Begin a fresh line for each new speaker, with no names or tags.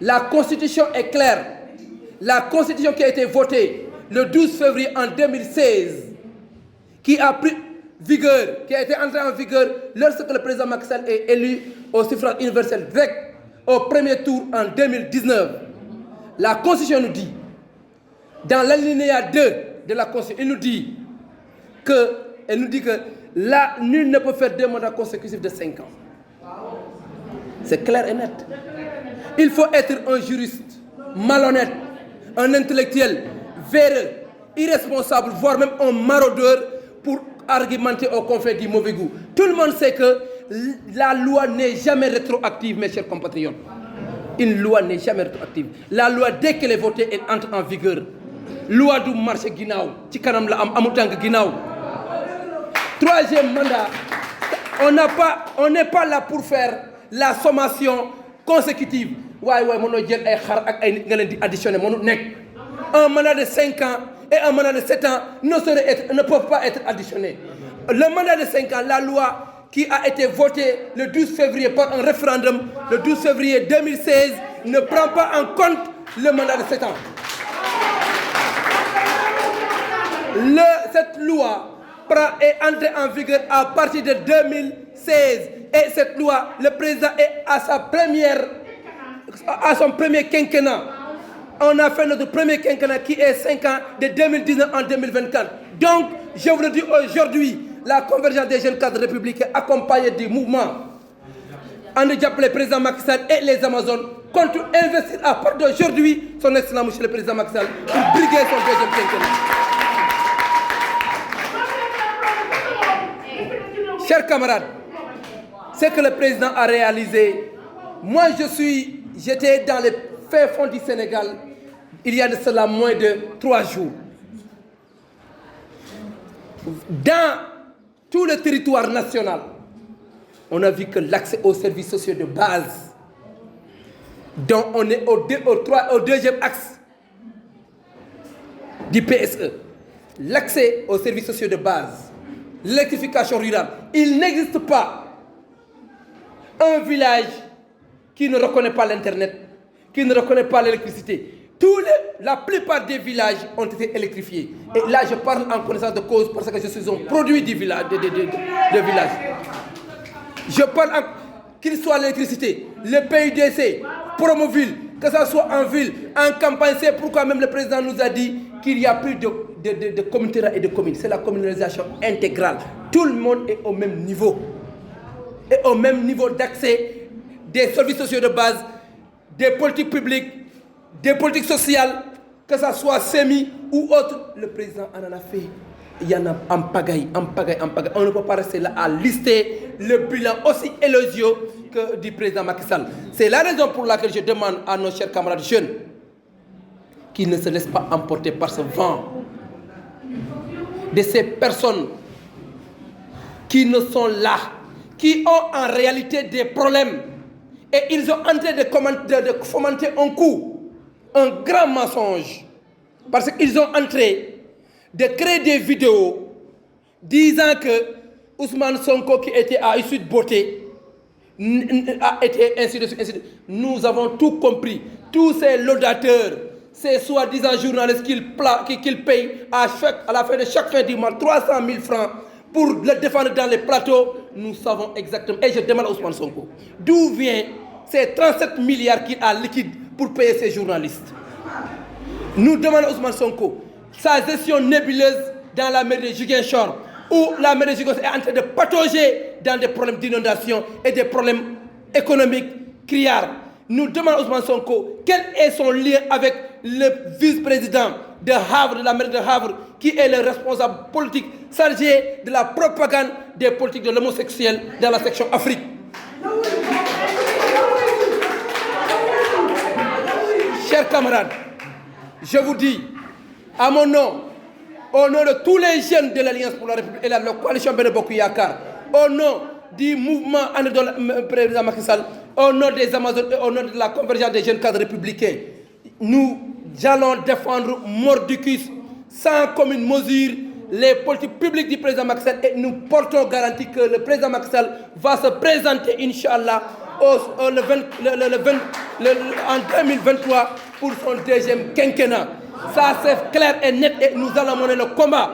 La Constitution est claire. La Constitution qui a été votée le 12 février en 2016, qui a pris vigueur, qui a été entrée en vigueur lorsque le président Macky Sall est élu au suffrage universel direct au premier tour en 2019. La Constitution nous dit, dans l'alinéa 2 de la Constitution, elle nous dit que là, nul ne peut faire 2 mandats consécutifs de 5 ans. C'est clair et net. Il faut être un juriste malhonnête, un intellectuel véreux, irresponsable, voire même un maraudeur pour argumenter au conflit du mauvais goût. Tout le monde sait que la loi n'est jamais rétroactive, mes chers compatriotes. Une loi n'est jamais rétroactive. La loi, dès qu'elle est votée, elle entre en vigueur. Loi du marché Guinao, Tikanam la Amutang Guinao. 3e mandat, on n'est pas là pour faire la sommation consécutive. Un mandat de 5 ans et un mandat de 7 ans ne peuvent pas être additionnés. Le mandat de 5 ans, la loi qui a été votée le 12 février par un référendum, le 12 février 2016, ne prend pas en compte le mandat de 7 ans. Cette loi est entrée en vigueur à partir de 2016. Et cette loi, le président est à son premier quinquennat. On a fait notre premier quinquennat qui est 5 ans de 2019 en 2024. Donc, je vous le dis aujourd'hui, la convergence des jeunes cadres républicains accompagnée du mouvement Andejap, le président Macky Sall et les Amazones comptent investir à partir d'aujourd'hui son excellent monsieur le président Macky Sall pour briguer son deuxième quinquennat. Chers camarades, ce que le président a réalisé, moi j'étais dans les fins fonds du Sénégal il y a de cela moins de 3 jours. Dans tout le territoire national, on a vu que l'accès aux services sociaux de base, dont on est au deuxième axe du PSE, l'accès aux services sociaux de base, l'électrification rurale, il n'existe pas un village qui ne reconnaît pas l'Internet, qui ne reconnaît pas l'électricité. La plupart des villages ont été électrifiés. Et là, je parle en connaissance de cause parce que je suis un produit du village, de village. Je parle, qu'il soit l'électricité, le PUDC, Promoville, que ce soit en ville, en campagne. C'est pourquoi même le président nous a dit qu'il n'y a plus de communautés et de communes. C'est la communalisation intégrale. Tout le monde est au même niveau. Et au même niveau d'accès des services sociaux de base, des politiques publiques, des politiques sociales, que ce soit SEMI ou autre. Le président en a fait. Il y en a en pagaille. On ne peut pas rester là à lister le bilan aussi élogieux que du président Macky Sall. C'est la raison pour laquelle je demande à nos chers camarades jeunes qu'ils ne se laissent pas emporter par ce vent de ces personnes qui ne sont là, qui ont en réalité des problèmes. Et ils ont en train de fomenter un coup, un grand mensonge. Parce qu'ils ont entré de créer des vidéos disant que Ousmane Sonko, qui était à issue de beauté, a été ainsi de suite. Nous avons tout compris. Tous ces laudateurs, ces soi-disant journalistes qu'ils payent à la fin de chaque fin du mois 300 000 francs pour le défendre dans les plateaux, nous savons exactement. Et je demande à Ousmane Sonko, d'où vient ces 37 milliards qu'il a liquide pour payer ces journalistes? Nous demandons à Ousmane Sonko sa gestion nébuleuse dans la mairie de Ziguinchor, où la mairie de Ziguinchor est en train de patauger dans des problèmes d'inondation et des problèmes économiques criards. Nous demandons à Ousmane Sonko quel est son lien avec le vice-président de Havre, de la mairie de Havre, qui est le responsable politique chargé de la propagande des politiques de l'homosexuel dans la section Afrique. Chers camarades, je vous dis, à mon nom, au nom de tous les jeunes de l'Alliance pour la République et la coalition Benno Bokk Yakaar, au nom du mouvement président Macky Sall, au nom des Amazones et au nom de la convergence des jeunes cadres républicains, nous allons défendre mordicus, sans commune mesure, les politiques publiques du président Macky Sall et nous portons garantie que le président Macky Sall va se présenter, Inch'Allah, le 20 en 2023 pour son deuxième quinquennat. Ça, c'est clair et net et nous allons mener le combat.